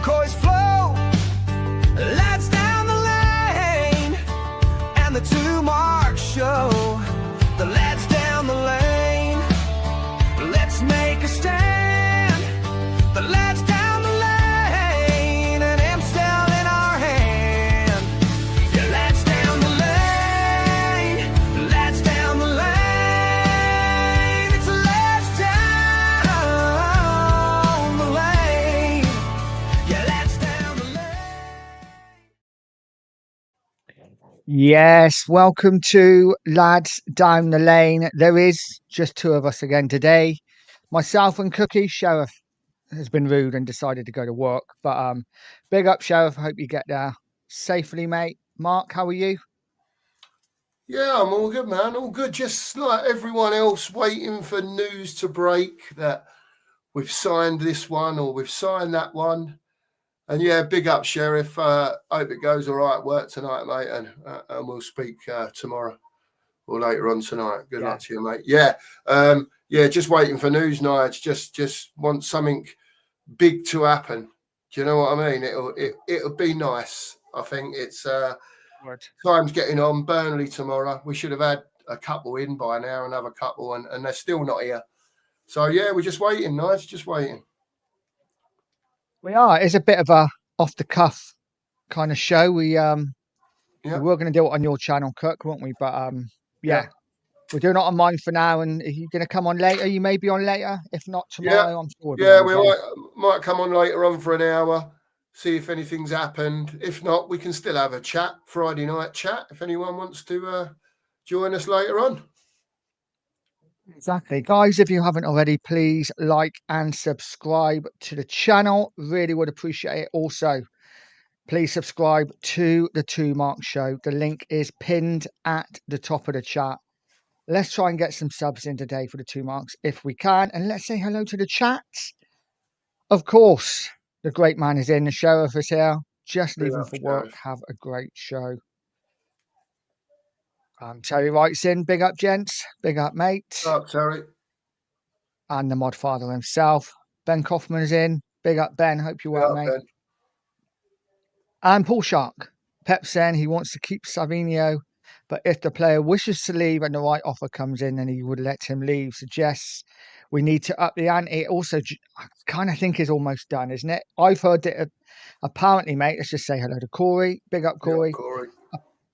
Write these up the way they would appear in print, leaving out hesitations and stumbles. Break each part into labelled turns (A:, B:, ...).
A: turquoise flow, lads down the lane, and the two marks show. The lads down the lane, let's make a stand. The lads down the lane, and Amstel in our hand. Yeah, lads down the lane, lads down the lane. It's lads down the lane. Yeah, lads down the lane.
B: Yes, welcome to Lads Down the Lane. There is just two of us again today. Myself and Cookie. Sheriff has been rude and decided to go to work. But big up, Sheriff. I hope you get there safely, mate. Mark, how are you?
C: Yeah, I'm all good, man. All good. Just like everyone else, waiting for news to break that we've signed this one or we've signed that one. And yeah, big up, Sheriff. Hope it goes all right at work tonight, mate. And we'll speak tomorrow or later on tonight. Good luck to you, mate. Yeah, just waiting for news, Nige. Just want something big to happen. Do you know what I mean? It'll be nice. I think it's time's getting on. Burnley tomorrow. We should have had a couple in by now, another couple, and they're still not here. So yeah, we're just waiting, Nige. Just waiting.
B: We are. It's a bit of a off the cuff kind of show. We were going to do it on your channel, Cook, weren't we? But we're doing it on mine for now. And are you going to come on later? You may be on later. If not tomorrow, I'm sure.
C: We might come on later on for an hour, see if anything's happened. If not, we can still have a chat, Friday night chat, if anyone wants to join us later on.
B: Exactly. Guys, if you haven't already, please like and subscribe to the channel. Really would appreciate it. Also, please subscribe to the Two Mark Show. The link is pinned at the top of the chat. Let's try and get some subs in today for the Two Marks if we can. And let's say hello to the chat. Of course, the great man is in. The Sheriff is here. Just leaving for work. Have a great show. Terry writes in, big up, gents. Big up, mate.
C: Up, Terry.
B: And the mod father himself. Ben Kaufman's in. Big up, Ben. Hope you're well, mate. Ben. And Paul Shark. Pep saying he wants to keep Savinio, but if the player wishes to leave and the right offer comes in, then he would let him leave. Suggests we need to up the ante. Also, I kind of think is almost done, isn't it? I've heard it. Apparently, mate, let's just say hello to Corey. Big up, Corey.
C: Corey.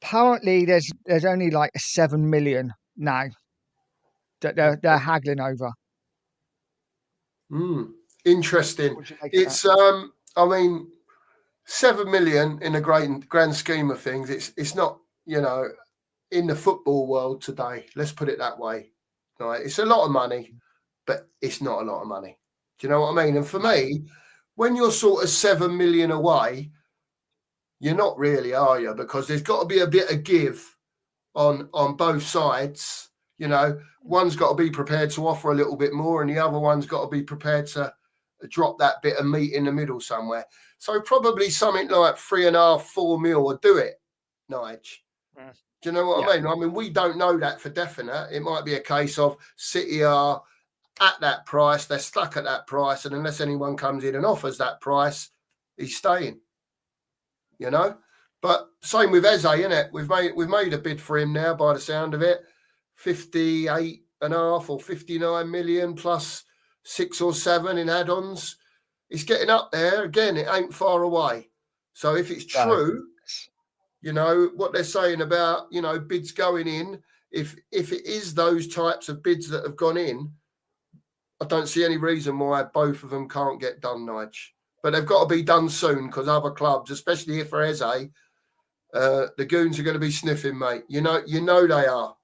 B: Apparently, there's only like 7 million now that they're haggling over.
C: Interesting. It's I mean, 7 million in the grand scheme of things. It's not, in the football world today. Let's put it that way. Right? It's a lot of money, but it's not a lot of money. Do you know what I mean? And for me, when you're sort of 7 million away, you're not really, are you? Because there's got to be a bit of give on both sides. One's got to be prepared to offer a little bit more, and the other one's got to be prepared to drop that bit of meat in the middle somewhere. So probably something like 3.5, 4 mil would do it, Nige. Do you know what I mean? I mean, we don't know that for definite. It might be a case of City are at that price, they're stuck at that price, and unless anyone comes in and offers that price, he's staying. But same with Eze, innit? We've made a bid for him now by the sound of it. 58.5 or 59 million plus 6 or 7 in add-ons. It's getting up there. Again, it ain't far away. So if it's true, what they're saying about, bids going in, if it is those types of bids that have gone in, I don't see any reason why both of them can't get done, Nige. But they've got to be done soon because other clubs, especially if for Eze, the goons are going to be sniffing, mate. You know they are.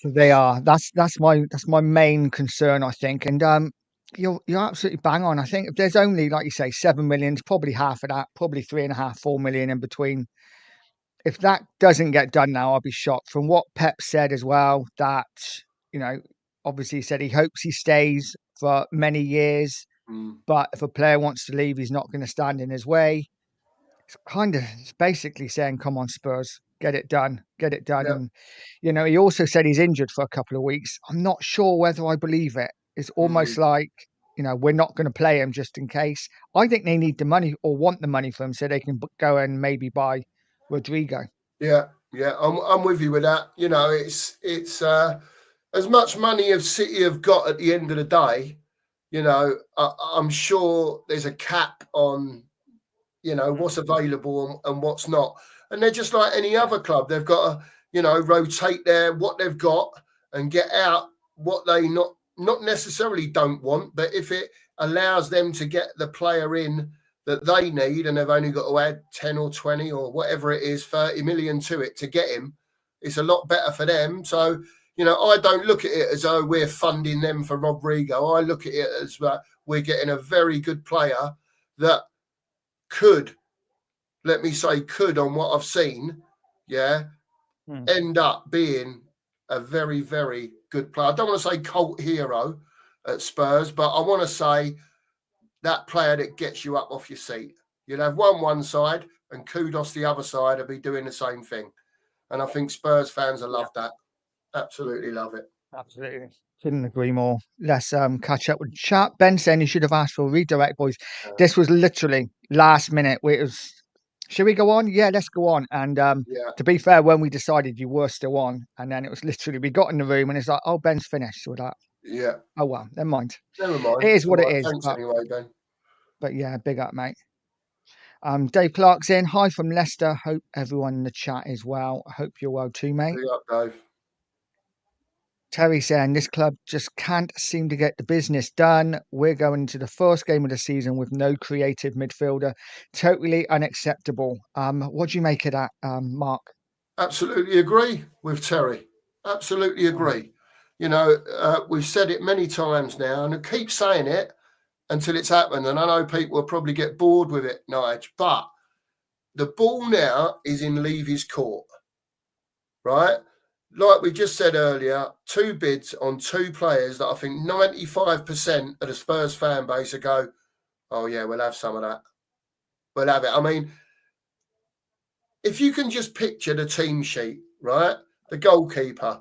B: They are. That's my main concern, I think. And you're absolutely bang on. I think if there's only, like you say, 7 million, probably half of that, probably 3.5, 4 million in between. If that doesn't get done now, I'll be shocked. From what Pep said as well, that obviously he said he hopes he stays for many years. But if a player wants to leave, he's not going to stand in his way. It's basically saying, come on, Spurs, get it done. Yeah. And, he also said he's injured for a couple of weeks. I'm not sure whether I believe it. It's almost like we're not going to play him just in case. I think they need the money or want the money from him so they can go and maybe buy Rodrigo.
C: Yeah, I'm with you with that. It's as much money as City have got at the end of the day. I'm sure there's a cap on what's available and what's not, and they're just like any other club. They've got to rotate what they've got and get out what they not necessarily don't want, but if it allows them to get the player in that they need, and they've only got to add 10 or 20 or whatever it is, 30 million to it to get him, it's a lot better for them. So, I don't look at it as though we're funding them for Rodrigo. I look at it as we're getting a very good player that could, let me say could, on what I've seen, end up being a very, very good player. I don't want to say cult hero at Spurs, but I want to say that player that gets you up off your seat. You'll have one side and Kudos the other side will be doing the same thing. And I think Spurs fans will love that. Absolutely love it.
B: Absolutely. Couldn't agree more. Let's catch up with chat. Ben saying you should have asked for a redirect, boys. This was literally last minute. It was, should we go on? Yeah, let's go on. And to be fair, when we decided you were still on, and then it was literally, we got in the room and it's like, oh, Ben's finished. So that.
C: Yeah.
B: Oh, well, never mind.
C: Never mind.
B: It is what it is.
C: Thanks anyway, Ben.
B: But yeah, big up, mate. Dave Clark's in. Hi from Leicester. Hope everyone in the chat is well. I hope you're well too, mate.
C: Big up, Dave.
B: Terry saying this club just can't seem to get the business done. We're going into the first game of the season with no creative midfielder. Totally unacceptable. What do you make of that, Mark?
C: Absolutely agree with Terry. Absolutely agree. We've said it many times now, and I keep saying it until it's happened. And I know people will probably get bored with it, Nige, but the ball now is in Levy's court, right? Like we just said earlier, 2 bids on 2 players that I think 95% of the Spurs fan base will go, oh, yeah, we'll have some of that. We'll have it. I mean, if you can just picture the team sheet, right? The goalkeeper,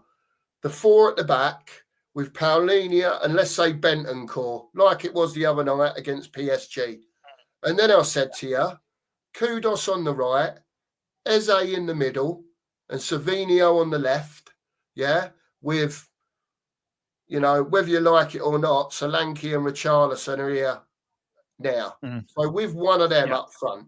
C: the 4 at the back with Paulinho and let's say Bentancur, like it was the other night against PSG. And then I said to you, Kudos on the right, Eze in the middle, and Savinio on the left, with, whether you like it or not, Solanke and Richarlison are here now. So with one of them up front,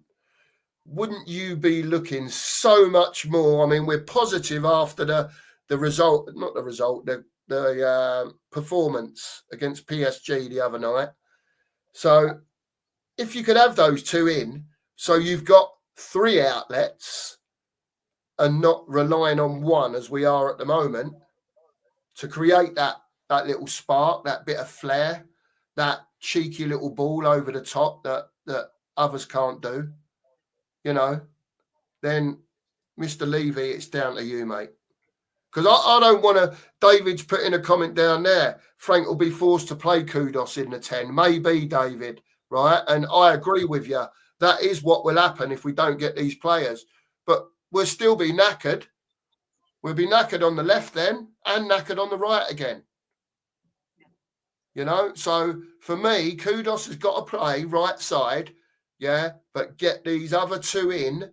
C: wouldn't you be looking so much more? I mean, we're positive after the result, not the result, the performance against PSG the other night. So if you could have those 2 in, so you've got 3 outlets and not relying on one as we are at the moment to create that little spark, that bit of flair, that cheeky little ball over the top that others can't do, then Mr. Levy, it's down to you, mate. Because I don't want to, David's putting a comment down there, Frank will be forced to play Kudos in the 10. Maybe, David, right? And I agree with you. That is what will happen if we don't get these players. But we'll still be knackered. We'll be knackered on the left then and knackered on the right again. So for me, Kudos has got to play right side, but get these other 2 in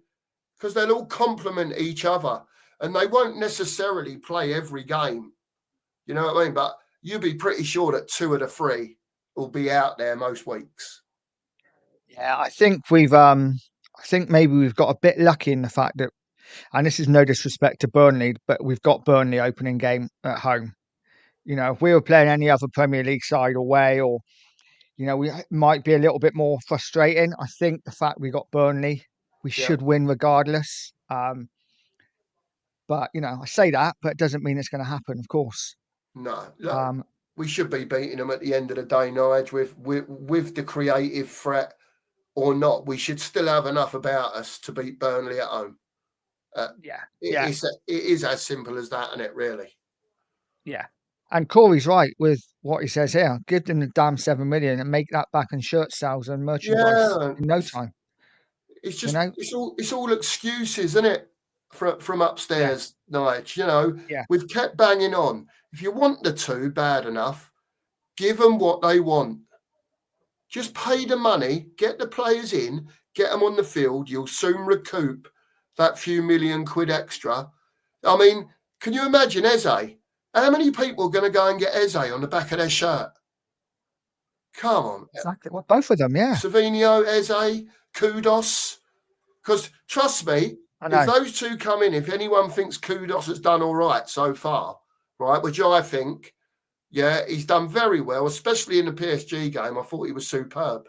C: because they'll all complement each other and they won't necessarily play every game. You know what I mean? But you'll be pretty sure that 2 of the 3 will be out there most weeks.
B: Yeah, I think maybe we've got a bit lucky in the fact that, and this is no disrespect to Burnley, but we've got Burnley opening game at home. If we were playing any other Premier League side away or, we might be a little bit more frustrating. I think the fact we got Burnley, we should win regardless. But, I say that, but it doesn't mean it's going to happen, of course.
C: No, look, we should be beating them at the end of the day, Nige, with the creative threat or not. We should still have enough about us to beat Burnley at home. It is as simple as that, isn't it, really? Yeah.
B: And Corey's right with what he says here. Give them the damn 7 million and make that back in shirt sales and merchandise in no time.
C: It's just it's all excuses, isn't it? From upstairs, Nige. We've kept banging on. If you want the 2 bad enough, give them what they want. Just pay the money, get the players in, get them on the field. You'll soon recoup that few million quid extra. I mean, can you imagine Eze? How many people are going to go and get Eze on the back of their shirt? Come on.
B: Exactly. Well, both of them, yeah.
C: Savinho, Eze, Kudos. Because trust me, if those two come in, if anyone thinks Kudos has done all right so far, right, which I think, yeah, he's done very well, especially in the PSG game. I thought he was superb,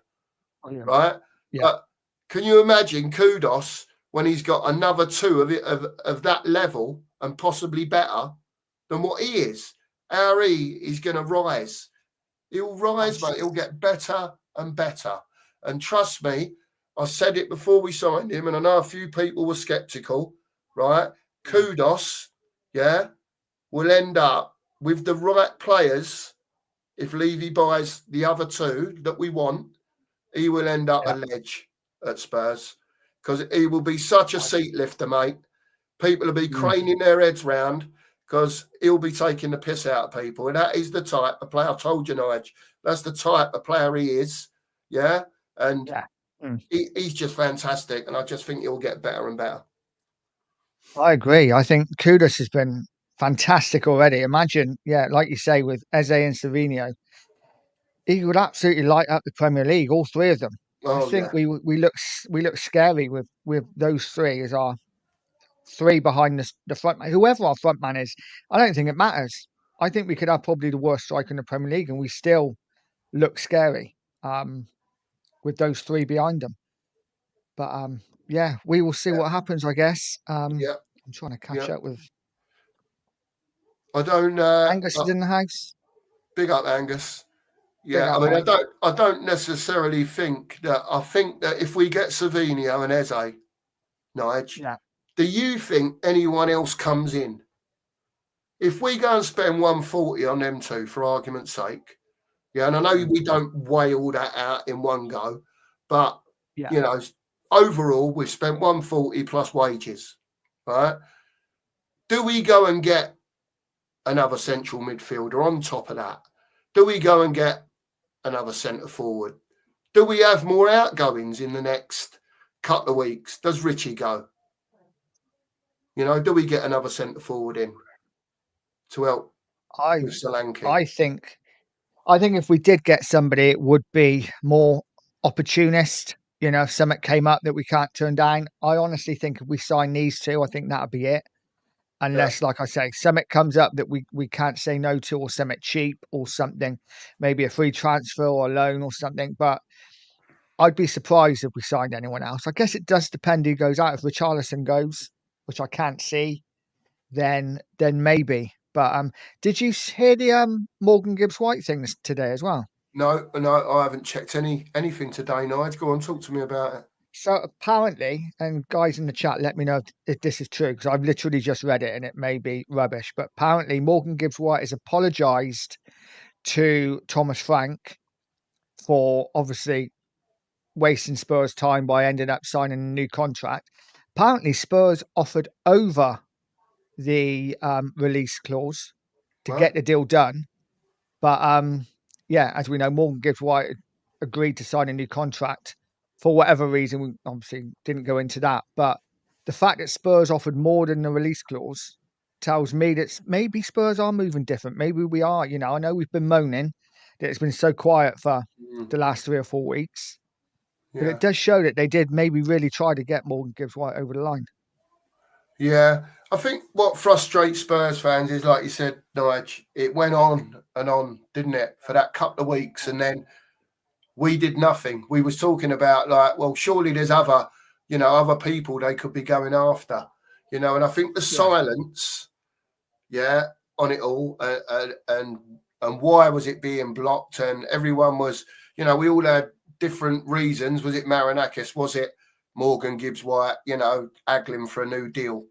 C: right? Yeah. But can you imagine Kudos when he's got another two of that level and possibly better than what he is? How he's going to rise. He'll rise, mate. He'll get better and better. And trust me, I said it before we signed him, and I know a few people were sceptical, right? Kudos, yeah, will end up with the right players. If Levy buys the other two that we want, he will end up a ledge at Spurs because he will be such a seat lifter, mate. People will be craning their heads round because he'll be taking the piss out of people. And that is the type of player, I told you, Nige, that's the type of player he is, yeah? And he's just fantastic, and I just think he'll get better and better.
B: I agree. I think Kudos has been fantastic already. Imagine, like you say, with Eze and Savinho, he would absolutely light up the Premier League, all three of them. I think we look scary with those three as our three behind the front man. Whoever our front man is, I don't think it matters. I think we could have probably the worst striker in the Premier League, and we still look scary with those three behind them. But we will see what happens, I guess. I'm trying to catch up with.
C: I don't.
B: Angus is in the house.
C: Big up, Angus. Yeah, I mean, I don't necessarily think that. I think that if we get Savinho and Eze, Nige, do you think anyone else comes in? If we go and spend 140 on them two, for argument's sake, and I know we don't weigh all that out in one go, but you know, overall we've spent 140 plus wages, right? Do we go and get another central midfielder on top of that? Do we go and get another centre forward? Do we have more outgoings in the next couple of weeks? Does Richie go? You know, do we get another centre forward in to help with Solanke?
B: I think if we did get somebody, it would be more opportunist. You know, if something came up that we can't turn down, I honestly think if we sign these two, I think that'd be it. Unless, like I say, something comes up that we can't say no to, or something cheap or something, maybe a free transfer or a loan or something. But I'd be surprised if we signed anyone else. I guess it does depend who goes out. If Richarlison goes, which I can't see, then maybe. But did you hear the Morgan Gibbs-White thing today as well?
C: No, I haven't checked anything today, Nige. Go on, talk to me about it.
B: So apparently, and guys in the chat, let me know if this is true, because I've literally just read it and it may be rubbish. But apparently, Morgan Gibbs-White has apologised to Thomas Frank for obviously wasting Spurs' time by ending up signing a new contract. Apparently, Spurs offered over the release clause to get the deal done. But as we know, Morgan Gibbs-White agreed to sign a new contract. For whatever reason, we obviously didn't go into that. But the fact that Spurs offered more than the release clause tells me that maybe Spurs are moving different. Maybe we are. You know, I know we've been moaning that it's been so quiet for the last 3 or 4 weeks. But it does show that they did maybe really try to get Morgan Gibbs-White over the line.
C: Yeah, I think what frustrates Spurs fans is, like you said, Nige, it went on and on, didn't it, for that couple of weeks, and then we did nothing. We was talking about, like, well, surely there's other people they could be going after, and I think the silence, on it all, and why was it being blocked, and everyone was, we all had different reasons. Was it Marinakis? Was it Morgan Gibbs-White, haggling for a new deal?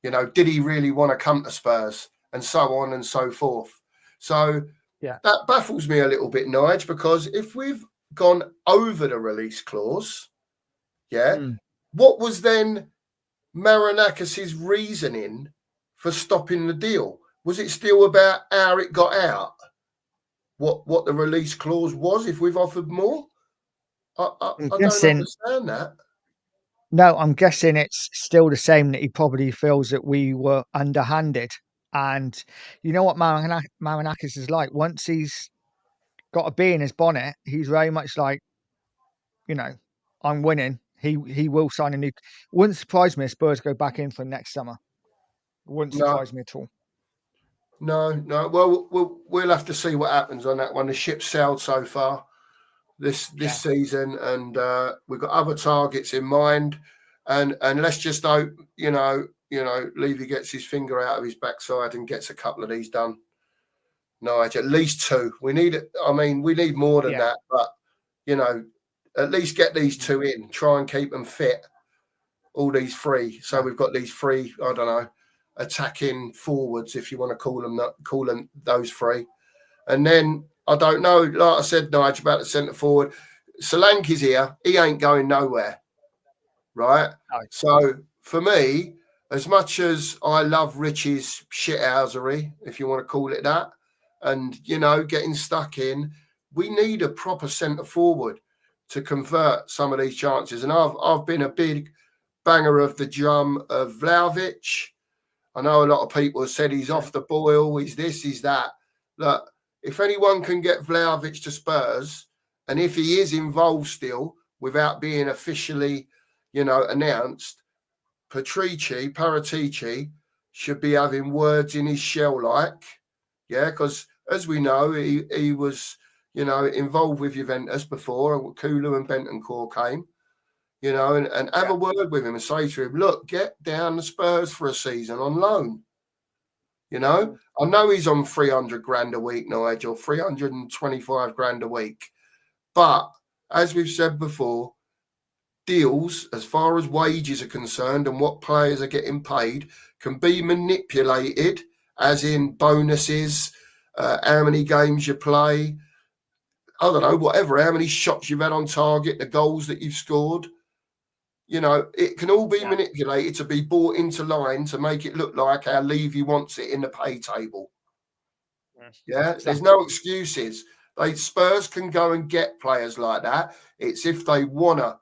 C: Did he really want to come to Spurs? And so on and so forth. So that baffles me a little bit, Nige, because if we've gone over the release clause, what was then Marinakis' reasoning for stopping the deal? Was it still about how it got out? What the release clause was if we've offered more?
B: I'm
C: I don't
B: guessing.
C: understand that.
B: No, I'm guessing it's still the same, that he probably feels that we were underhanded. And you know what Marinakis is like? Once he's got a bee in his bonnet, he's very much like, you know, I'm winning. He will sign a new. Wouldn't surprise me if Spurs go back in for next summer. Wouldn't
C: No,
B: surprise me at all.
C: no. Well, we'll have to see what happens on that one. The ship's sailed so far this
B: Yeah,
C: season, and we've got other targets in mind. And let's just hope, Levy gets his finger out of his backside and gets a couple of these done. Nigel, at least two. We need it. I mean, we need more than
B: yeah,
C: that, but at least get these two in. Try and keep them fit. All these three. So
B: yeah,
C: we've got these three. I don't know, attacking forwards, if you want to call them those three. And then I don't know. Like I said, Nigel, about the centre forward. Solanke's here. He ain't going nowhere, right?
B: no,
C: So for me, as much as I love Richie's shithousery, if you want to call it that, and getting stuck in, we need a proper centre forward to convert some of these chances. And I've been a big banger of the drum of Vlahovic. I know a lot of people have said he's off the boil, he's this, he's that. Look, if anyone can get Vlahovic to Spurs, and if he is involved still without being officially, announced, Paratici should be having words in his shell, because as we know, he was, involved with Juventus before. Kulu and Bentancur came, and have a word with him and say to him, look, get down the Spurs for a season on loan. I know he's on 300 grand a week, Nigel, 325 grand a week. But as we've said before, deals, as far as wages are concerned and what players are getting paid, can be manipulated, as in bonuses, how many games you play, I don't know, whatever, how many shots you've had on target, the goals that you've scored. It can all be manipulated to be brought into line to make it look like how Levy wants it in the pay table. Yeah,
B: exactly.
C: there's no excuses. Spurs can go and get players like that. It's if they want to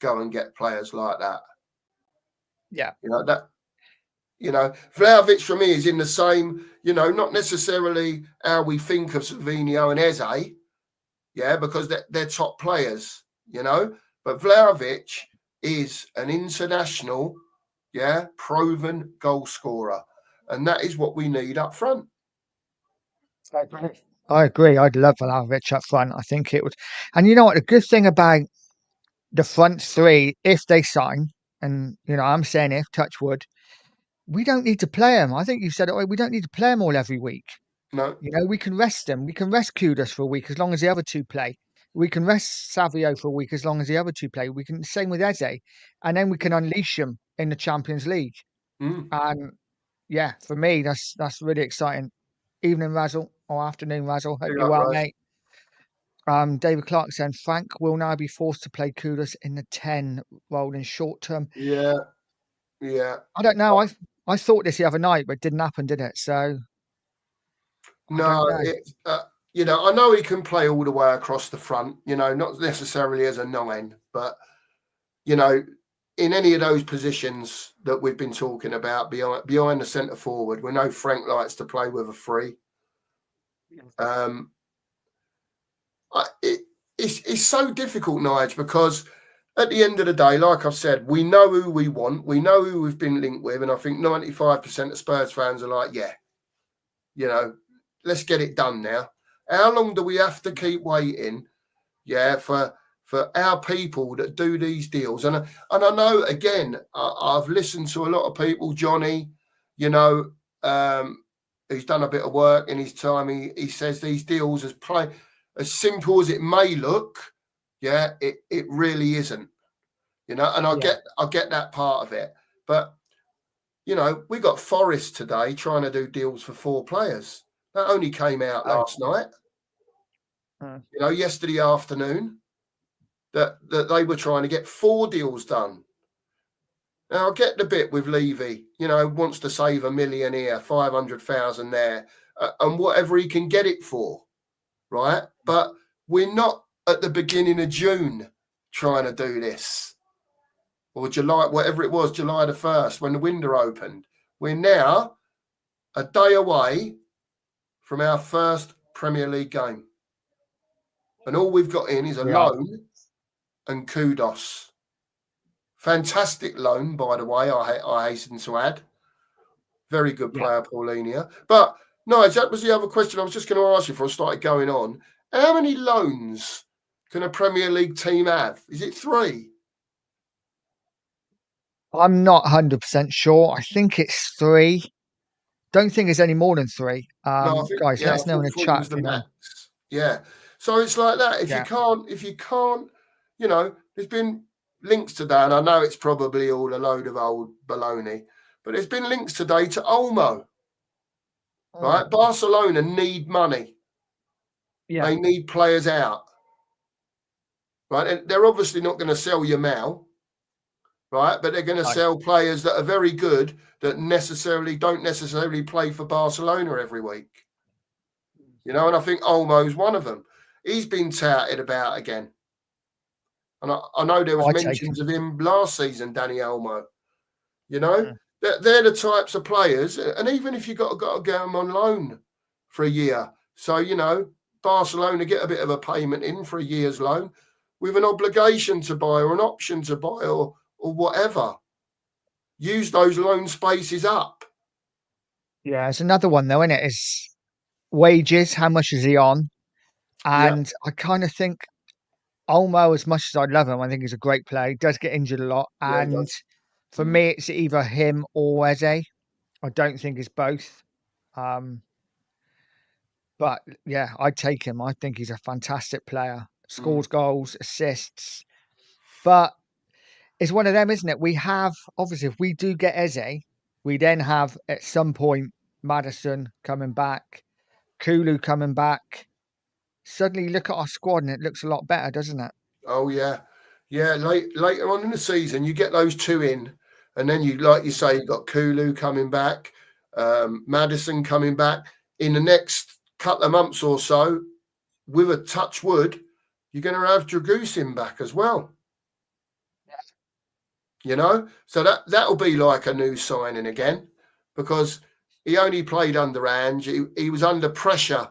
C: go and get players like that.
B: Yeah.
C: Vlahovic for me is in the same, not necessarily how we think of Savinho and Eze, because they're top players, but Vlahovic is an international, proven goal scorer. And that is what we need up front.
B: I agree. I'd love Vlahovic up front. I think it would. And you know what? The good thing about the front three, if they sign, and I'm saying if, touch wood, we don't need to play them. I think you said it. We don't need to play them all every week.
C: No.
B: We can rest them. We can rest Kudus for a week as long as the other two play. We can rest Savio for a week as long as the other two play. We can same with Eze, and then we can unleash them in the Champions League. And yeah, for me, that's really exciting. Evening, Razzle, or afternoon, Razzle. Hope you're well, mate. David Clark saying Frank will now be forced to play Kudus in the 10 role in short term.
C: Yeah.
B: I don't know. I thought this the other night, but it didn't happen, did it? So
C: no, I know he can play all the way across the front. Not necessarily as a 9, but in any of those positions that we've been talking about behind the centre forward, we know Frank likes to play with a 3. It's so difficult, Nigel, because at the end of the day, like I've said, we know who we want. We know who we've been linked with. And I think 95% of Spurs fans are like, let's get it done now. How long do we have to keep waiting, for our people that do these deals? And I know, again, I've listened to a lot of people, Johnny, who's done a bit of work in his time. He says these deals as simple as it may look, it really isn't, and I get that part of it. But, we got Forest today trying to do deals for 4 players. That only came out last night, yesterday afternoon, that they were trying to get 4 deals done. Now, I get the bit with Levy, wants to save $1 million here, 500,000 there, and whatever he can get it for, right? But we're not at the beginning of June. trying to do this. Or July, whatever it was, July the 1st, when the window opened. We're now a day away from our first Premier League game. And all we've got in is a loan and Kudos. Fantastic loan, by the way, I hasten to add. Very good player, Paulinia. But, no, that was the other question I was just going to ask you before I started going on. How many loans can a Premier League team have? Is it 3?
B: I'm not 100% sure. I think it's 3. Don't think it's any more than 3.
C: No, I think,
B: guys, let us know in the chat if you know.
C: Yeah. So it's like that. If you can't, there's been links today, and I know it's probably all a load of old baloney, but there's been links today to Olmo. Right? Barcelona need money. Yeah. They need players out. Right? And they're obviously not going to sell Yamal. Right, but they're going to sell players that are very good that don't necessarily play for Barcelona every week. And I think Olmo's one of them. He's been touted about again. And I know there was mentions of him last season, Danny Olmo. They're the types of players, and even if you've got to get them on loan for a year. So, Barcelona get a bit of a payment in for a year's loan with an obligation to buy or an option to buy or whatever. Use those loan spaces up. Yeah,
B: it's another one though, isn't it? Is wages, how much is he on? And I kind of think Olmo, as much as I love him, I think he's a great player. He does get injured a lot. And for me, it's either him or Eze. I don't think it's both. But yeah, I'd take him. I think he's a fantastic player. Scores goals, assists. But it's one of them, isn't it? We have, obviously, if we do get Eze, we then have at some point Maddison coming back, Kulu coming back. Suddenly you look at our squad and it looks a lot better, doesn't it?
C: Oh, yeah. Yeah, later on in the season, you get those 2 in, and then you, like you say, you've got Kulu coming back, Maddison coming back. In the next couple of months or so, with a touch wood, you're going to have Dragusin back as well. So that'll be like a new signing again, because he only played under Ange. He was under pressure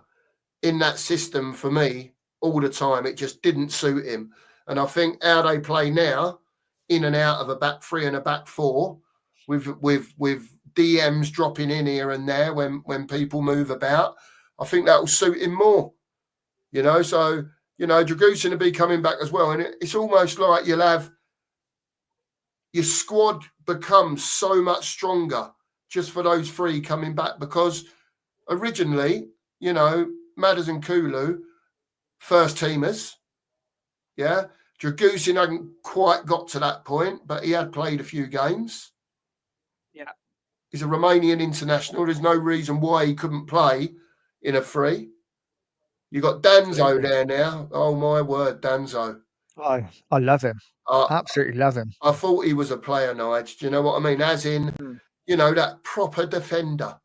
C: in that system for me all the time. It just didn't suit him. And I think how they play now, in and out of a back 3 and a back 4, with DMs dropping in here and there when people move about, I think that will suit him more. So Dragusin will be coming back as well, and it's almost like you'll have your squad becomes so much stronger just for those 3 coming back, because originally, Maddison, Kulu, first teamers. Yeah. Dragusin hadn't quite got to that point, but he had played a few games. Yeah. He's a Romanian international. There's no reason why he couldn't play in a 3. You got Danzo there now. Oh, my word, Danzo.
B: I love him. Absolutely love him.
C: I thought he was a player, Nige. Do you know what I mean? As in, that proper defender.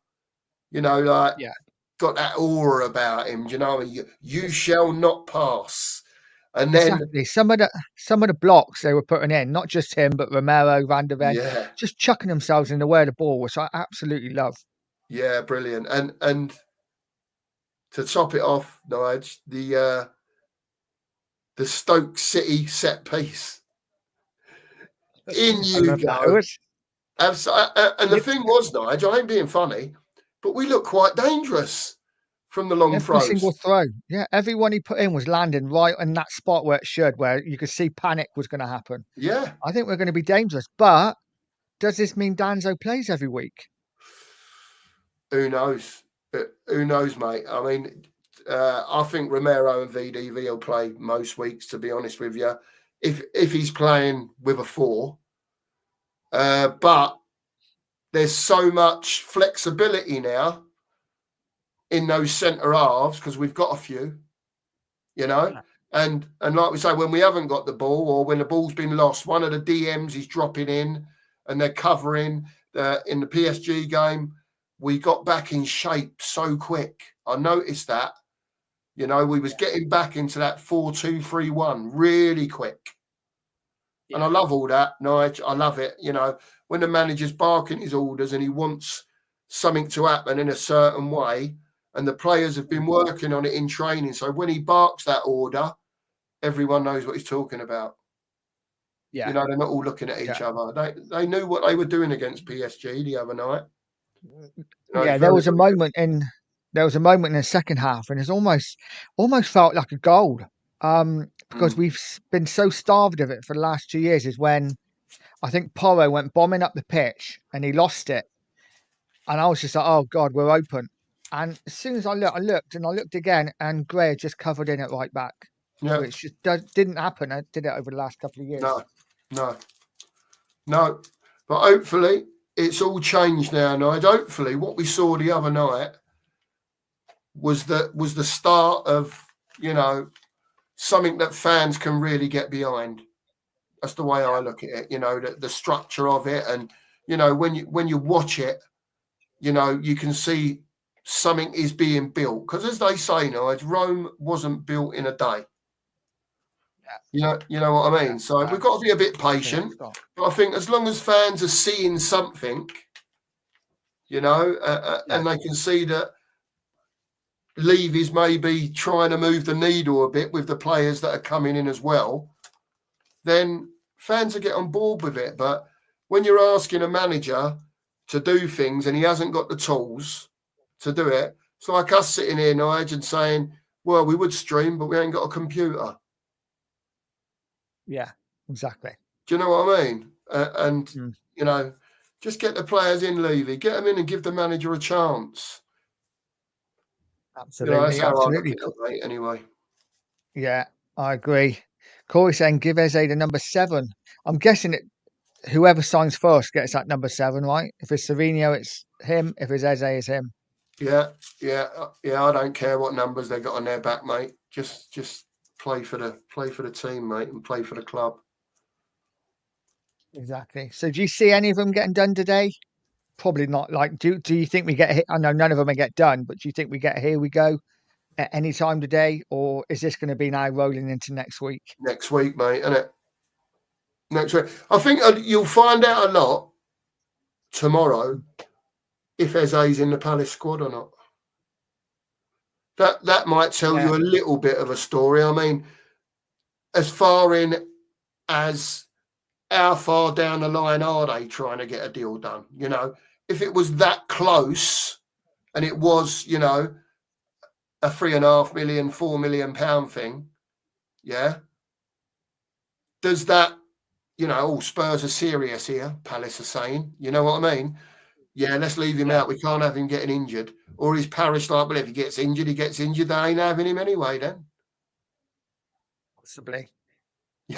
C: Got that aura about him. Do you know what I mean? You shall not pass. And then
B: some of the blocks they were putting in, not just him, but Romero, Van der Ven, just chucking themselves in the way of the ball, which I absolutely love.
C: Yeah, brilliant. And to top it off, Nige, the Stoke City set piece. In you go. And the thing was, Nigel, I ain't being funny, but we look quite dangerous from the long throws.
B: Every single throw. Yeah, everyone he put in was landing right in that spot where it should, where you could see panic was going to happen.
C: Yeah.
B: I think we're going to be dangerous. But does this mean Danzo plays every week?
C: Who knows? Who knows, mate? I mean, I think Romero and VDV will play most weeks, to be honest with you, if he's playing with a 4. But there's so much flexibility now in those centre halves, because we've got a few, and like we say, when we haven't got the ball or when the ball's been lost, one of the DMs is dropping in and they're covering. In the PSG game, we got back in shape so quick. I noticed that. We was getting back into that 4-2-3-1 really quick. And I love all that, Nige. I love it. You know, when the manager's barking his orders and he wants something to happen in a certain way, and the players have been working on it in training. So when he barks that order, everyone knows what he's talking about.
B: Yeah.
C: You know, they're not all looking at each other. They knew what they were doing against PSG the other night. You know,
B: Yeah, there was a moment in the second half, and it's almost felt like a goal. Because we've been so starved of it for the last 2 years. Is when I think Porro went bombing up the pitch and he lost it, and I was just like, "Oh God, we're open." And as soon as I looked again, and Gray had just covered in at right back,
C: Yeah.
B: which just didn't happen. Did it over the last couple of years?
C: No. But hopefully it's all changed now, Nigel. Hopefully what we saw the other night was the start of, you know, something that fans can really get behind. That's the way I look at it. You know, the structure of it, and you know, when you watch it, you know, you can see something is being built. Because as they say, Nigel, Rome wasn't built in a day. You know what I mean? So we've got to be a bit patient. But I think as long as fans are seeing something, you know, and they can see that Levy's maybe trying to move the needle a bit with the players that are coming in as well, then fans will get on board with it. But when you're asking a manager to do things and he hasn't got the tools to do it, it's like us sitting here, Nigel, and saying, well, we would stream, but we ain't got a computer.
B: Yeah, exactly.
C: Do you know what I mean? You know, just get the players in, Levy. Get them in and give the manager a chance.
B: Absolutely.
C: You know, that's how I look at it, mate, anyway.
B: Yeah, I agree. Corey saying give Eze the number 7. I'm guessing whoever signs first gets that number 7, right? If it's Savinho, it's him. If it's Eze, it's him.
C: Yeah. I don't care what numbers they got on their back, mate. Just play for the team, mate, and play for the club.
B: Exactly. So, do you see any of them getting done today? Probably not. Like, do you think we get? I know none of them will get done, but do you think we get here we go at any time today, or is this going to be now rolling into next week?
C: Next week, mate, isn't it? Next week. I think you'll find out a lot tomorrow if Eze's in the Palace squad or not. That might tell you a little bit of a story. I mean, as far in as how far down the line are they trying to get a deal done? You know, if it was that close and it was, you know, a £3.5 million, £4 million thing, yeah. Does that, you know, Spurs are serious here, Palace are saying, you know what I mean? Yeah, let's leave him out. We can't have him getting injured. Or is Parish like, well, if he gets injured, he gets injured. They ain't having him anyway then.
B: Possibly.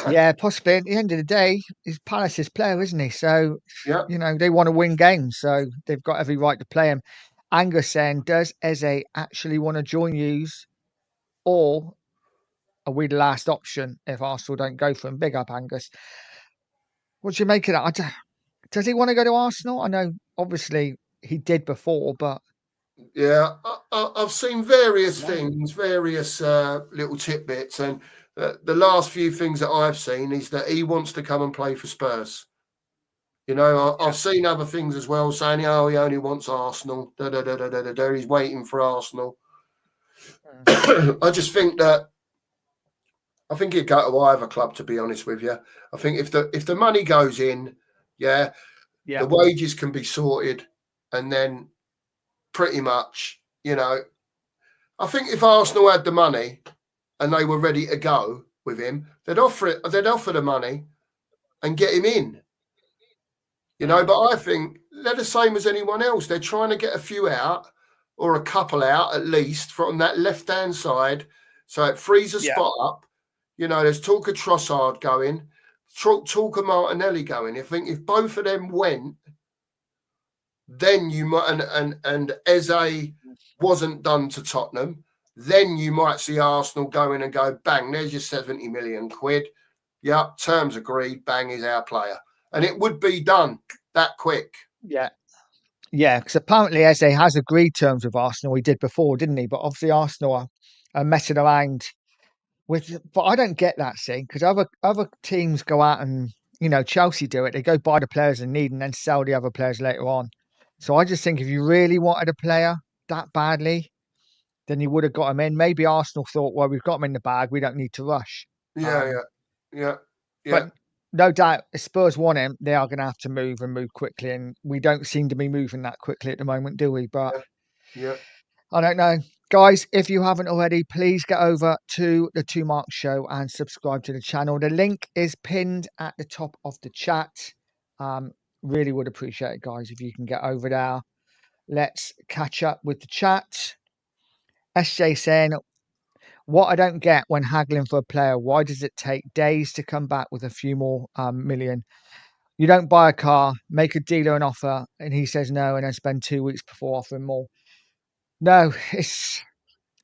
B: Yeah, possibly. At the end of the day, he's Palace's player, isn't he? So, you know, they want to win games, so they've got every right to play him. Angus saying, does Eze actually want to join yous, or are we the last option if Arsenal don't go for him? Big up, Angus. What do you make of that? Does he want to go to Arsenal? I know, obviously, he did before, but...
C: Yeah, I've seen various things, various little tidbits, and the last few things that I've seen is that he wants to come and play for Spurs. You know, I've seen other things as well saying, oh, he only wants Arsenal. He's waiting for Arsenal. I just think that I think he'd go to either club, to be honest with you. I think if the money goes in, the wages can be sorted, and then pretty much, you know, I think if Arsenal had the money and they were ready to go with him, they'd offer the money and get him in. You know, but I think they're the same as anyone else. They're trying to get a few out, or a couple out at least, from that left-hand side, so it frees a spot up. You know, there's talk of Trossard going, talk of Martinelli going. I think if both of them went, then you might, and Eze wasn't done to Tottenham, then you might see Arsenal go in and go, bang, there's your 70 million quid. Yep, terms agreed, bang, he's our player. And it would be done that quick.
B: Yeah, because apparently Eze has agreed terms with Arsenal. He did before, didn't he? But obviously Arsenal are messing around But I don't get that, see, because other teams go out and Chelsea do it. They go buy the players they need and then sell the other players later on. So I just think if you really wanted a player that badly, then you would have got him in. Maybe Arsenal thought, well, we've got him in the bag. We don't need to rush.
C: Yeah, yeah.
B: But no doubt, if Spurs want him, they are going to have to move and move quickly. And we don't seem to be moving that quickly at the moment, do we? But
C: yeah.
B: I don't know. Guys, if you haven't already, please get over to the Two Mark Show and subscribe to the channel. The link is pinned at the top of the chat. Really would appreciate it, guys, if you can get over there. Let's catch up with the chat. SJ saying, what I don't get when haggling for a player, why does it take days to come back with a few more million? You don't buy a car, make a dealer an offer, and he says no, and then spend 2 weeks before offering more. No,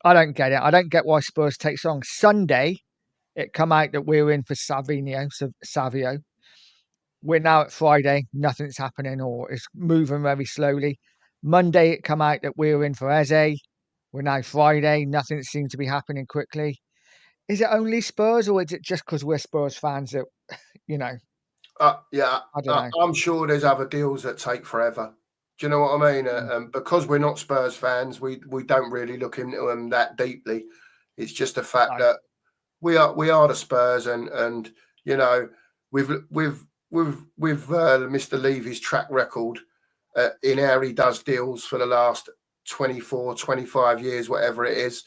B: I don't get it. I don't get why Spurs take so long. Sunday, it come out that we're in for Savio. We're now at Friday, nothing's happening or it's moving very slowly. Monday, it come out that we're in for Eze. We're now Friday, nothing seems to be happening quickly. Is it only Spurs or is it just because we're Spurs fans that,
C: I
B: don't know.
C: I'm sure there's other deals that take forever. Do you know what I mean? Because we're not Spurs fans, we don't really look into them that deeply. It's just the fact that we are the Spurs, and with Mr. Levy's track record in how he does deals for the last 24, 25 years, whatever it is.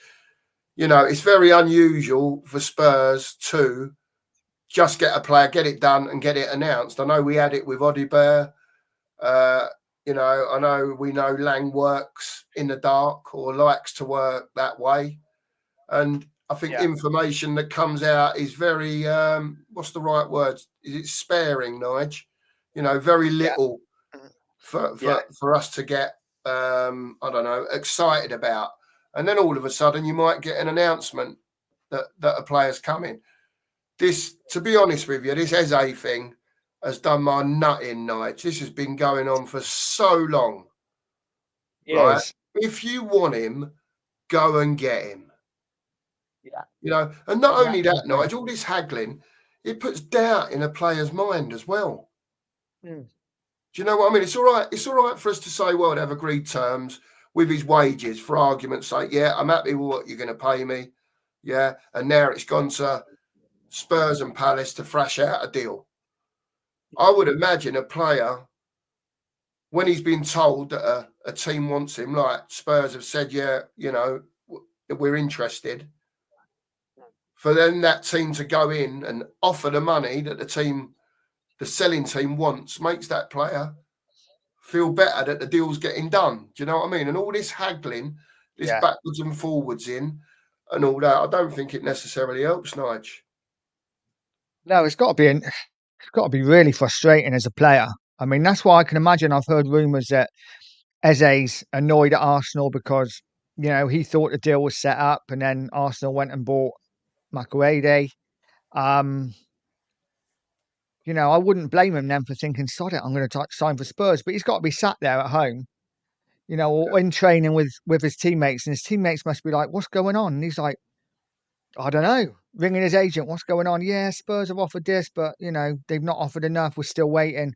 C: It's very unusual for Spurs to just get a player, get it done, and get it announced. I know we had it with Odibert. I know Lang works in the dark or likes to work that way. And I think information that comes out is very, what's the right word? Is it sparing, Nige? Very little for us to get, excited about. And then all of a sudden you might get an announcement that a player's coming. This, to be honest with you, this Eze thing has done my nut in, Nige. This has been going on for so long. Right? If you want him, go and get him. Yeah. And not only that, Nige, all this haggling, it puts doubt in a player's mind as well. Do you know what I mean? It's all right. It's all right for us to say, well, they've agreed terms with his wages, for argument's sake. Yeah, I'm happy with what you're going to pay me. Yeah. And now it's gone to Spurs and Palace to thrash out a deal. I would imagine a player, when he's been told that a team wants him, like Spurs have said, we're interested, for then that team to go in and offer the money that the selling team wants, makes that player feel better that the deal's getting done. Do you know what I mean? And all this haggling, this backwards and forwards in and all that, I don't think it necessarily helps, Nige.
B: No, it's got to be really frustrating as a player. I mean, that's why I can imagine. I've heard rumours that Eze's annoyed at Arsenal because, he thought the deal was set up and then Arsenal went and bought Makuede. I wouldn't blame him then for thinking, sod it, I'm going to sign for Spurs. But he's got to be sat there at home, or in training with his teammates. And his teammates must be like, what's going on? And he's like, I don't know. Ringing his agent, what's going on? Yeah, Spurs have offered this, but, they've not offered enough. We're still waiting.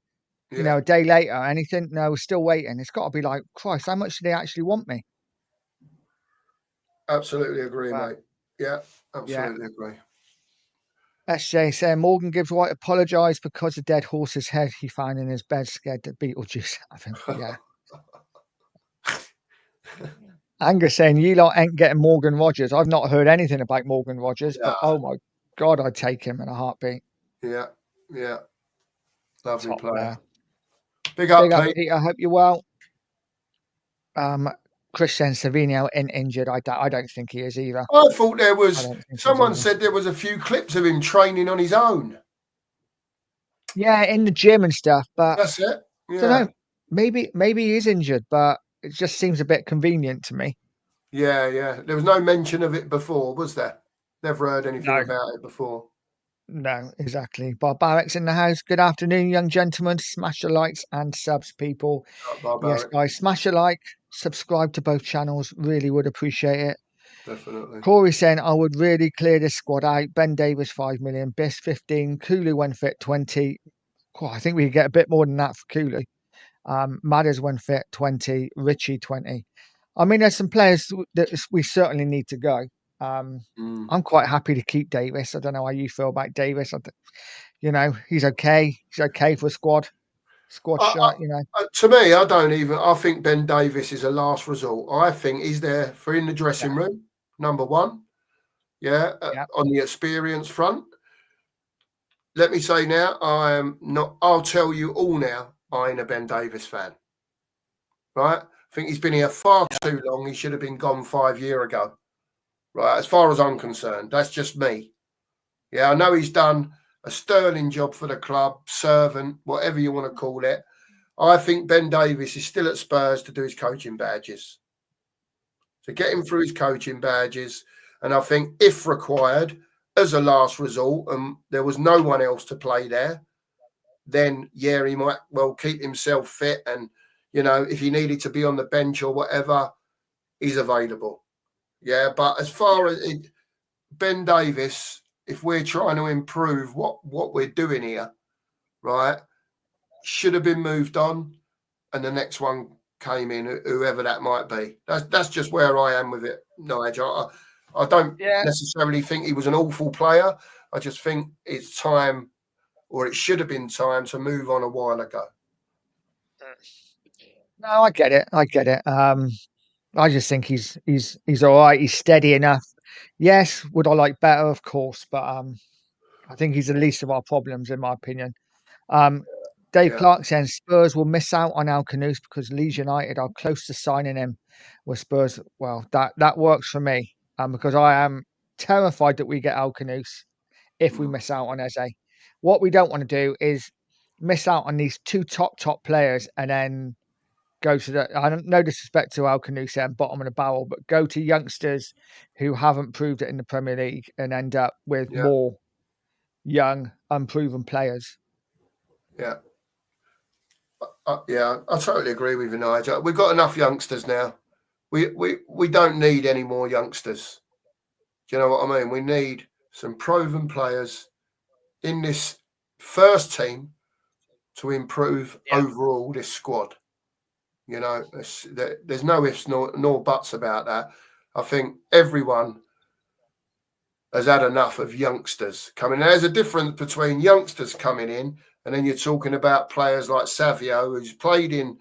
B: A day later, anything? No, we're still waiting. It's got to be like, Christ, how much do they actually want me?
C: Absolutely agree, mate. Yeah, absolutely agree.
B: SJ saying Morgan Gibbs White apologised because the dead horse's head he found in his bed scared that Beetlejuice. I think, Angus saying you lot ain't getting Morgan Rogers. I've not heard anything about Morgan Rogers, but oh my God, I'd take him in a heartbeat.
C: Yeah. Lovely
B: Top
C: player.
B: Big up, Pete. I hope you're well. Christian Savino injured. I don't think he is either.
C: I thought there was someone said there was a few clips of him training on his own.
B: Yeah, in the gym and stuff. But
C: that's it. Yeah.
B: I don't know. Maybe he is injured, but it just seems a bit convenient to me.
C: Yeah. There was no mention of it before, was there? Never heard anything about it before.
B: No, exactly. Barbarek's in the house. Good afternoon, young gentlemen. Smash the likes and subs, people. Yes, guys, smash a like, subscribe to both channels. Really would appreciate it.
C: Definitely.
B: Corey saying, I would really clear this squad out. Ben Davis, 5 million. Biss, 15. Kulu, when fit, 20. I think we could get a bit more than that for Kulu. Madders, when fit, 20. Richie, 20. I mean, there's some players that we certainly need to go. I'm quite happy to keep Davis. I don't know how you feel about Davis. He's okay. He's okay for a squad shirt,
C: To me, I think Ben Davis is a last resort. I think he's there for in the dressing room, number one. On the experience front. Let me say now, I am not, I'll tell you all now, I ain't a Ben Davis fan. Right? I think he's been here far too long. He should have been gone 5 years ago. Right? As far as I'm concerned, that's just me. Yeah, I know he's done a sterling job for the club, servant, whatever you want to call it. I think Ben Davis is still at Spurs to do his coaching badges. To get him through his coaching badges. And I think if required, as a last resort, and there was no one else to play there, then, he might well keep himself fit. And, if he needed to be on the bench or whatever, he's available. Yeah, but as far as Ben Davis, if we're trying to improve what we're doing here, right, should have been moved on, and the next one came in, whoever that might be. That's just where I am with it, Nigel. I don't necessarily think he was an awful player. I just think it's time, or it should have been time, to move on a while ago.
B: No, I get it. I just think he's all right. He's steady enough. Yes, would I like better? Of course, but I think he's the least of our problems, in my opinion. Dave Clark says Spurs will miss out on Alcanos because Leeds United are close to signing him. With Spurs, well, that works for me, because I am terrified that we get Alcanos if we miss out on Eze. What we don't want to do is miss out on these two top players and then go to I don't no disrespect to Alcanos and bottom of the barrel, but go to youngsters who haven't proved it in the Premier League and end up with more young, unproven players.
C: Yeah. I totally agree with you, Nigel. We've got enough youngsters now. We don't need any more youngsters. Do you know what I mean? We need some proven players in this first team to improve overall this squad. There's no ifs nor buts about that. I think everyone has had enough of youngsters coming. There's a difference between youngsters coming in, and then you're talking about players like Savio, who's played in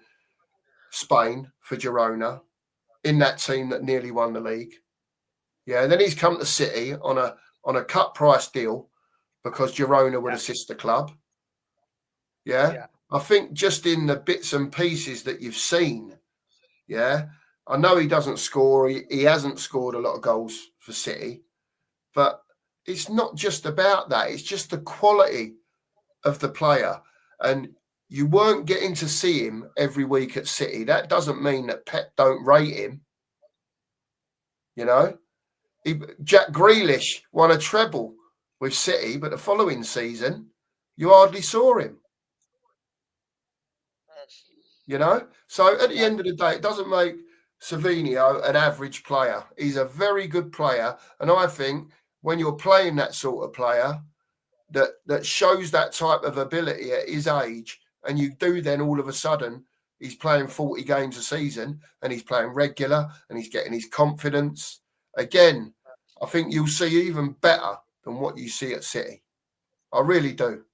C: Spain for Girona, in that team that nearly won the league. Yeah, then he's come to City on a cut price deal because Girona were the sister club. Yeah. I think just in the bits and pieces that you've seen, I know he doesn't score. He hasn't scored a lot of goals for City, but it's not just about that. It's just the quality of the player. And you weren't getting to see him every week at City. That doesn't mean that Pep don't rate him. Jack Grealish won a treble with City, but the following season, you hardly saw him. So at the end of the day, it doesn't make Savinio an average player. He's a very good player. And I think when you're playing that sort of player that shows that type of ability at his age, and you do then all of a sudden, he's playing 40 games a season and he's playing regular and he's getting his confidence. Again, I think you'll see even better than what you see at City. I really do.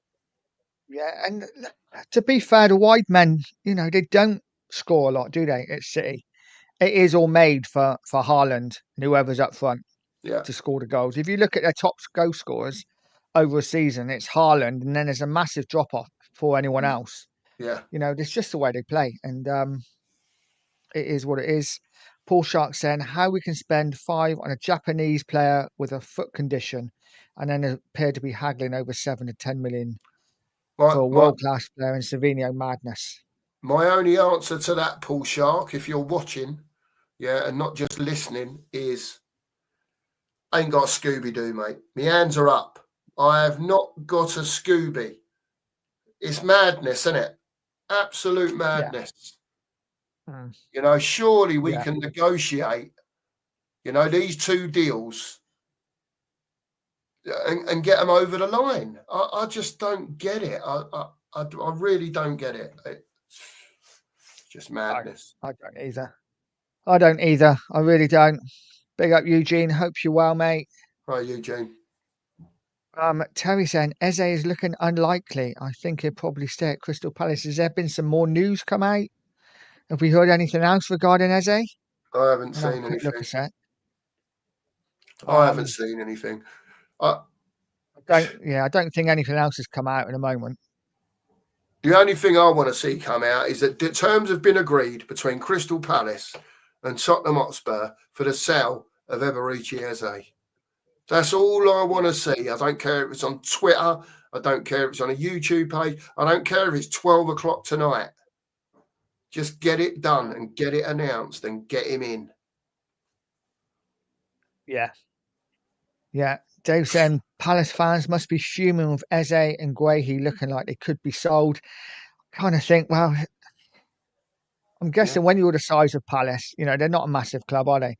B: Yeah, and to be fair, the wide men, they don't score a lot, do they, at City? It is all made for Haaland and whoever's up front to score the goals. If you look at their top goal scorers over a season, it's Haaland, and then there's a massive drop-off for anyone else.
C: Yeah.
B: It's just the way they play, and it is what it is. Paul Shark saying how we can spend 5 on a Japanese player with a foot condition and then appear to be haggling over 7 to 10 million for a world-class player in Savinio madness.
C: My only answer to that, Paul Shark, if you're watching, and not just listening, is I ain't got a Scooby-Doo, mate. My hands are up. I have not got a Scooby. It's madness, isn't it? Absolute madness. Surely we can negotiate You know, these two deals and get them over the line. I just don't get it. I really don't get it. It's just madness.
B: I don't either. I don't either. I really don't. Big up, Eugene. Hope you're well, mate.
C: Right, Eugene.
B: Terry saying Eze is looking unlikely. I think he'll probably stay at Crystal Palace. Has there been some more news come out? Have we heard anything else regarding Eze?
C: I haven't
B: I'll have a
C: seen
B: quick look a
C: anything.
B: sec.
C: I haven't seen anything.
B: I don't think anything else has come out in a moment.
C: The only thing I want to see come out is that the terms have been agreed between Crystal Palace and Tottenham Hotspur for the sale of Eberechi Eze. That's all I want to see. I don't care if it's on Twitter. I don't care if it's on a YouTube page. I don't care if it's 12 o'clock tonight. Just get it done and get it announced and get him in.
B: Yeah. Yeah. Dave saying Palace fans must be fuming with Eze and Guehi looking like they could be sold. Kind of think, well, I'm guessing when you're the size of Palace, you know, they're not a massive club, are they?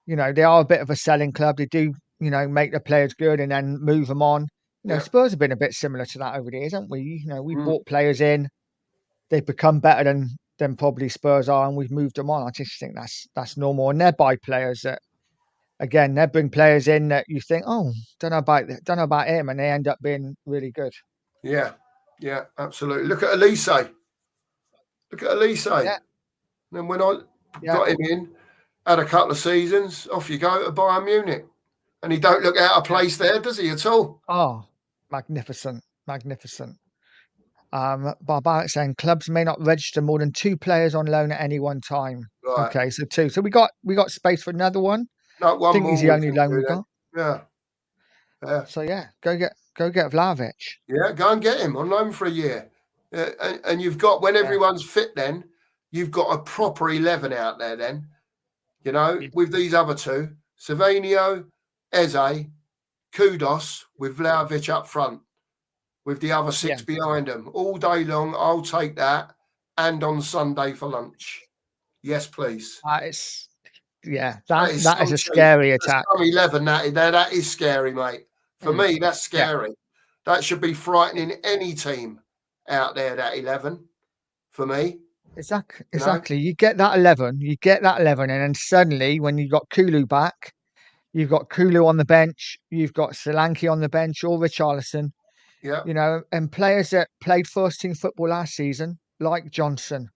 B: You know, they are a bit of a selling club. They do, you know, make the players good and then move them on. You know, Spurs have been a bit similar to that over the years, haven't we? You know, we brought players in, they've become better than probably Spurs are, and we've moved them on. I just think that's normal. And they're buy players that, again, they bring players in that you think, oh, don't know about him, and they end up being really good.
C: Yeah, absolutely. Look at Elise.
B: Yeah.
C: And when I got him in, had a couple of seasons, off you go to Bayern Munich. And he don't look out of place there, does he, at all?
B: Oh, magnificent. Barbaric saying clubs may not register more than 2 players on loan at any one time.
C: Right.
B: Okay, so 2. So we got space for another one.
C: No, one
B: I think
C: more.
B: he's the only loan we've got.
C: Yeah.
B: So go get Vlahovic.
C: Yeah, go and get him on loan for a year. And you've got, when everyone's fit then, you've got a proper 11 out there then. You know, with these other two, Savinio, Eze, Kudos with Vlahovic up front, with the other 6 behind them. All day long, I'll take that. And on Sunday for lunch. Yes, please.
B: That is a scary attack.
C: 11, that is scary, mate. For me, that's scary. That should be frightening any team out there, that 11, for me.
B: Exactly. You get that 11, and then suddenly when you got Kulu back, you've got Kulu on the bench, you've got Solanke on the bench, or Richarlison.
C: Yeah.
B: You know, and players that played first team football last season, like Johnson,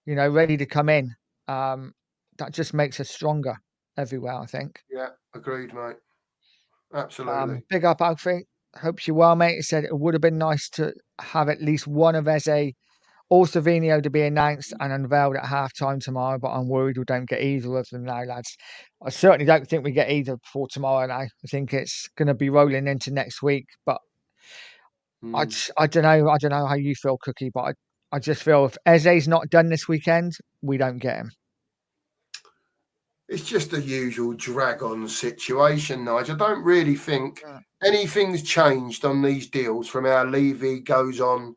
B: you know, ready to come in. That just makes us stronger everywhere, I think.
C: Yeah, agreed, mate. Absolutely.
B: Big up, Alfie. Hope you're well, mate. He said it would have been nice to have at least one of Eze or Savinio to be announced and unveiled at half-time tomorrow, but I'm worried we don't get either of them now, lads. I certainly don't think we get either before tomorrow now. I think it's going to be rolling into next week, but I don't know how you feel, Cookie, but I just feel if Eze's not done this weekend, we don't get him.
C: It's just the usual drag-on situation, Nigel. I don't really think anything's changed on these deals from how Levy goes on,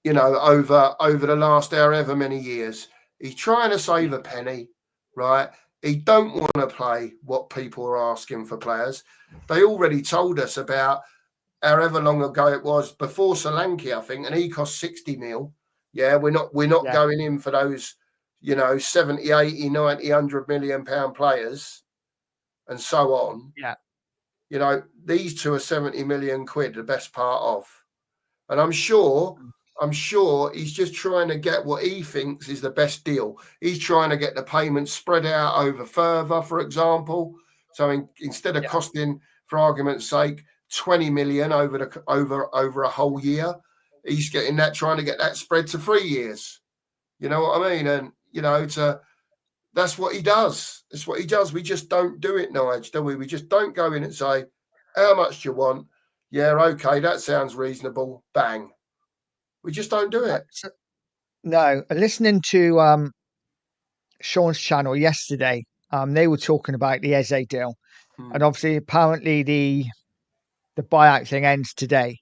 C: you know, over the last however many years. He's trying to save a penny, right? He don't want to play what people are asking for players. They already told us about however long ago it was, before Solanke, I think, and he cost 60 mil. Yeah, we're not going in for those, you know, 70, 80, 90, 100 million pound players and so on.
B: Yeah.
C: You know, these two are 70 million quid, the best part of. And I'm sure he's just trying to get what he thinks is the best deal. He's trying to get the payments spread out over further, for example. So instead of costing, for argument's sake, 20 million over a whole year, he's getting that, trying to get that spread to 3 years. You know what I mean? And, you know, that's what he does. That's what he does. We just don't do it, Nigel, do we? We just don't go in and say, how much do you want? Yeah, okay, that sounds reasonable. Bang. We just don't do it.
B: No, listening to Sean's channel yesterday, they were talking about the Eze deal. And obviously, apparently the buyout thing ends today.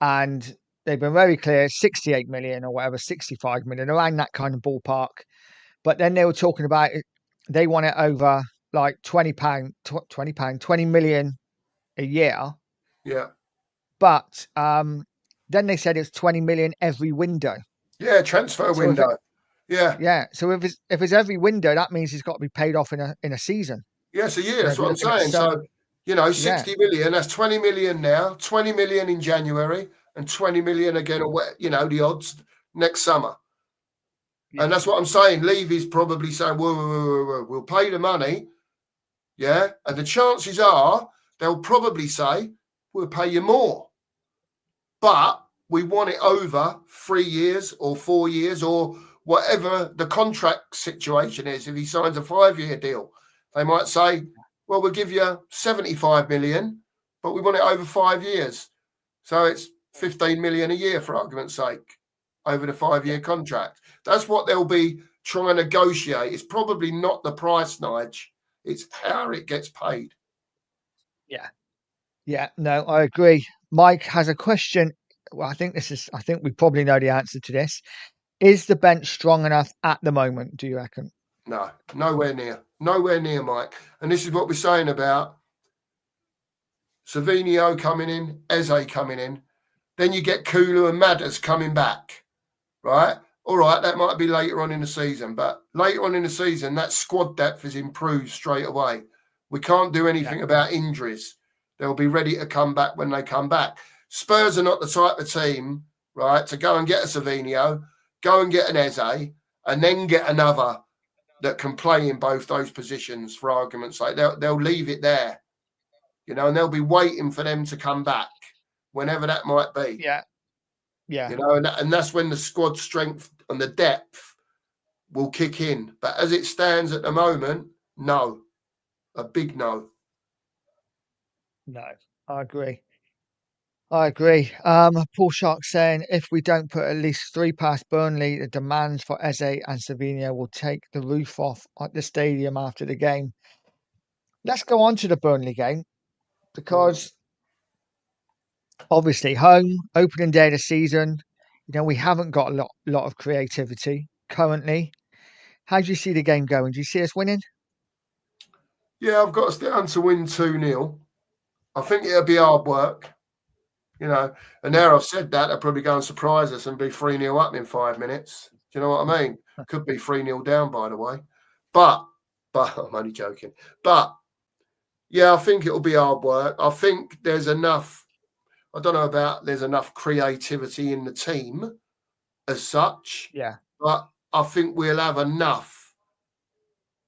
B: And they've been very clear, 68 million or whatever, 65 million, around that kind of ballpark. But then they were talking about they want it over like £20, £20, 20 million a year.
C: Yeah.
B: But then they said it's 20 million every window.
C: Yeah, transfer
B: So
C: window. Yeah.
B: yeah, so if it's every window, that means it's got to be paid off in a season.
C: Yes, a year. That's
B: If you're
C: what I'm
B: looking at
C: saying. So, 60 million, that's 20 million now, 20 million in January, and 20 million again, the odds next summer.
B: Yeah.
C: And that's what I'm saying. Levy's probably saying, whoa, we'll pay the money. Yeah. And the chances are they'll probably say, we'll pay you more. But we want it over 3 years or 4 years or whatever the contract situation is. If he signs a 5-year deal, they might say, well, we'll give you 75 million, but we want it over 5 years. So it's 15 million a year, for argument's sake, over the 5-year contract. That's what they'll be trying to negotiate. It's probably not the price, Nige. It's how it gets paid.
B: Yeah. Yeah. No, I agree. Mike has a question. Well, I think we probably know the answer to this. Is the bench strong enough at the moment, do you reckon?
C: No, nowhere near. Nowhere near, Mike. And this is what we're saying about Savinio coming in, Eze coming in. Then you get Kulu and Madders coming back, right? All right, that might be later on in the season, but later on in the season, that squad depth is improved straight away. We can't do anything about injuries. They'll be ready to come back when they come back. Spurs are not the type of team, right, to go and get a Savinio, go and get an Eze, and then get another that can play in both those positions, for argument's sake. They'll leave it there, and they'll be waiting for them to come back, whenever that might be.
B: Yeah. Yeah.
C: And that's when the squad strength and the depth will kick in. But as it stands at the moment, no. A big no.
B: No, I agree. Paul Shark saying if we don't put at least 3 past Burnley, the demands for Eze and Savinio will take the roof off at the stadium after the game. Let's go on to the Burnley game, because obviously home, opening day of the season, we haven't got a lot of creativity currently. How do you see the game going? Do you see us winning?
C: Yeah, I've got us down to win 2-0. I think it'll be hard work. And now I've said that, they'll probably go and surprise us and be 3-0 up in 5 minutes. Do you know what I mean? Could be 3-0 down, by the way. But I'm only joking. But, yeah, I think it'll be hard work. I think there's enough, I don't know about there's enough creativity in the team as such.
B: Yeah.
C: But I think we'll have enough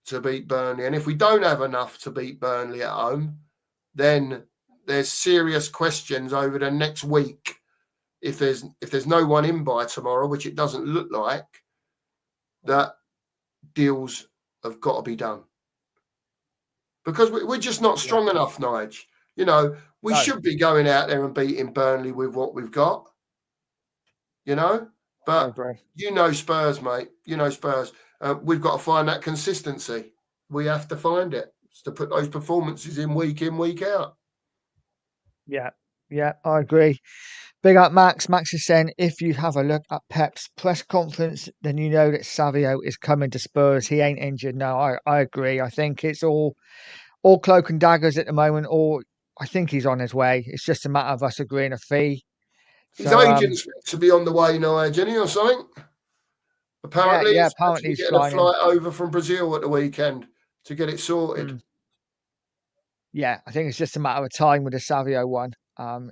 C: to beat Burnley. And if we don't have enough to beat Burnley at home, then there's serious questions over the next week. If there's no one in by tomorrow, which it doesn't look like, that deals have got to be done. Because we're just not strong enough, Nige. We should be going out there and beating Burnley with what we've got. But Spurs, mate. Spurs. We've got to find that consistency. We have to find it. It's to put those performances in, week out.
B: Yeah, I agree. Big up Max. Max is saying if you have a look at Pep's press conference, then you know that Savio is coming to Spurs. He ain't injured. No, I agree. I think it's all cloak and daggers at the moment, or I think he's on his way. It's just a matter of us agreeing a fee.
C: His agent's to be on the way now, Jenny, or something. Apparently,
B: apparently he's
C: getting a flight over from Brazil at the weekend to get it sorted.
B: Yeah, I think it's just a matter of time with the Savio one.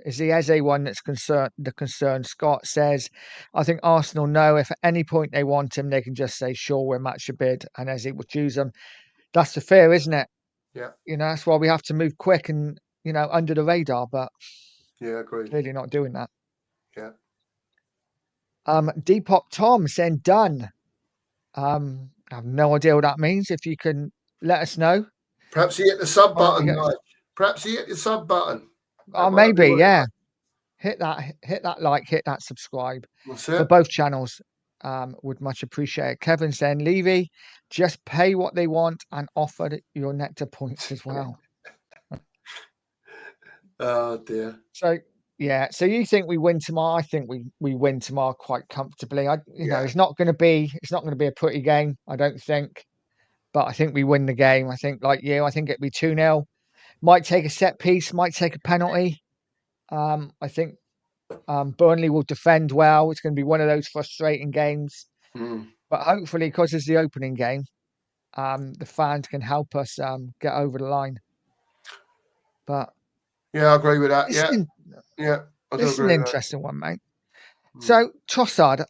B: Is the Eze one that's concerned? Scott says, I think Arsenal know if at any point they want him, they can just say, sure, we'll match your bid, and Eze will choose them. That's the fear, isn't it?
C: Yeah.
B: That's why we have to move quick and, under the radar, but
C: agreed.
B: Clearly not doing that.
C: Yeah.
B: Depop Tom saying done. I have no idea what that means. If you can let us know.
C: Perhaps he hit the sub button. Perhaps he hit the sub button.
B: Maybe, yeah. Hit that like, hit that subscribe for both channels. Would much appreciate it. Kevin saying, Levy, just pay what they want and offer your nectar points as well.
C: Oh dear.
B: So you think we win tomorrow? I think we win tomorrow quite comfortably. It's not going to be a pretty game, I don't think. but I think we win the game. I think, like you, I think it'd be 2-0. Might take a set piece, might take a penalty. I think Burnley will defend well. It's going to be one of those frustrating games. But hopefully, because it's the opening game, the fans can help us get over the line. But
C: yeah, I agree with that.
B: this
C: I do
B: is an
C: agree with
B: interesting one, mate. So Trossard,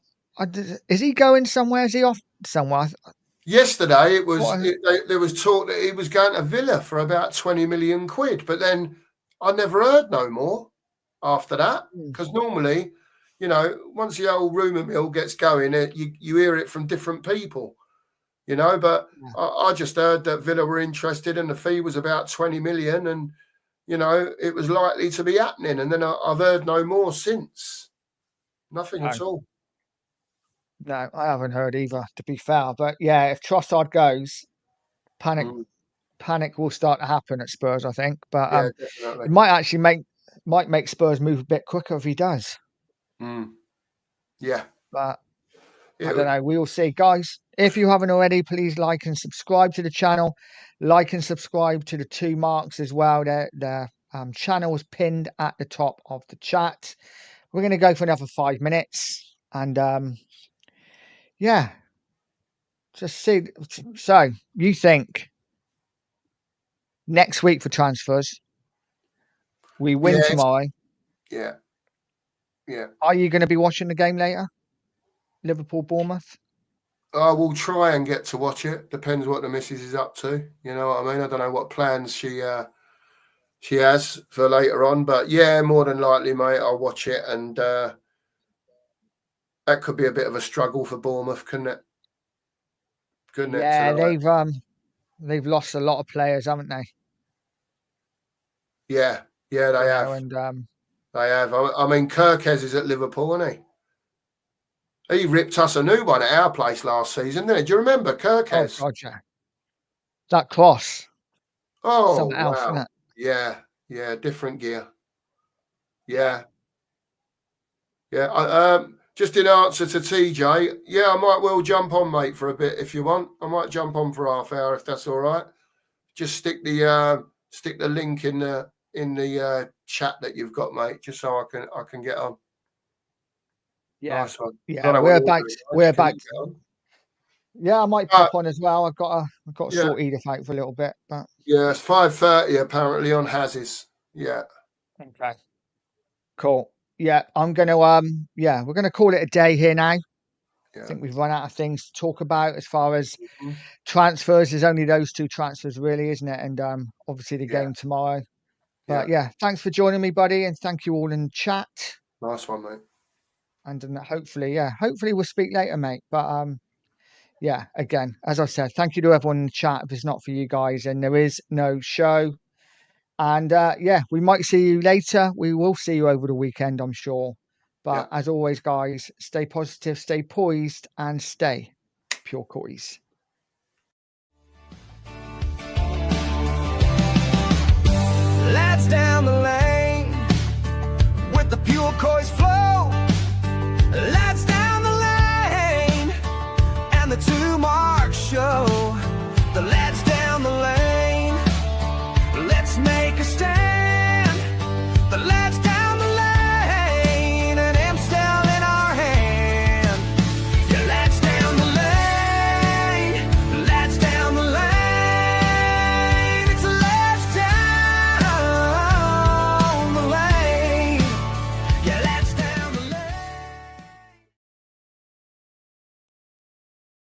B: is he going somewhere? Is he off somewhere?
C: Yesterday, it was
B: What?
C: there was talk that he was going to Villa for about 20 million quid, but then I never heard no more after that, because normally, you know, once the old rumour mill gets going, you hear it from different people, you know. But I just heard that Villa were interested, and the fee was about 20 million, and you know it was likely to be happening. And then I've heard no more since. Nothing at all.
B: No, I haven't heard either, to be fair. But yeah, if Trossard goes, panic will start to happen at Spurs, I think. But
C: Yeah, definitely.
B: it might actually make Spurs move a bit quicker if he does.
C: Yeah.
B: But I don't know. We will see. Guys, if you haven't already, please like and subscribe to the channel. Like and subscribe to the 2 marks as well. Their channel is pinned at the top of the chat. We're going to go for another 5 minutes. And yeah, just see. So you think next week for transfers, we win tomorrow?
C: Yeah.
B: Are you going to be watching the game later? Liverpool, Bournemouth?
C: I will try and get to watch it. Depends what the missus is up to. You know what I mean? I don't know what plans she has for later on. But yeah, more than likely, mate, I'll watch it. And that could be a bit of a struggle for Bournemouth, couldn't it?
B: Yeah, they've lost a lot of players, haven't they?
C: Yeah, they have.
B: And
C: they have. I mean, Kirkes is at Liverpool, isn't he? He ripped us a new one at our place last season, didn't he? Do you remember Kirkes?
B: Oh, Roger. That cross.
C: Oh,
B: something else,
C: wow.
B: isn't it?
C: Yeah, different gear. Yeah. Just in answer to TJ, yeah, I might well jump on, mate, for a bit if you want. I might jump on for half hour if that's all right. Just stick the link in the chat that you've got, mate, just so I can get on.
B: Yeah,
C: nice one.
B: Yeah, we're back. Yeah, I might pop on as well. I've got to sort Edith out for a little bit, but
C: yeah, it's 5:30 apparently on Haz's. Yeah.
B: Okay. Cool. Yeah, I'm gonna we're gonna call it a day here now. I think we've run out of things to talk about as far as transfers. There's only those 2 transfers, really, isn't it? And obviously the game tomorrow. But yeah, thanks for joining me, buddy, and thank you all in the chat.
C: Nice one, mate.
B: And hopefully we'll speak later, mate. But yeah, again, as I said, thank you to everyone in the chat. If it's not for you guys, and there is no show. And yeah, we might see you later. We will see you over the weekend, I'm sure. But as always, guys, stay positive, stay poised, and stay pure coys.
A: Lads down the lane with the pure coys.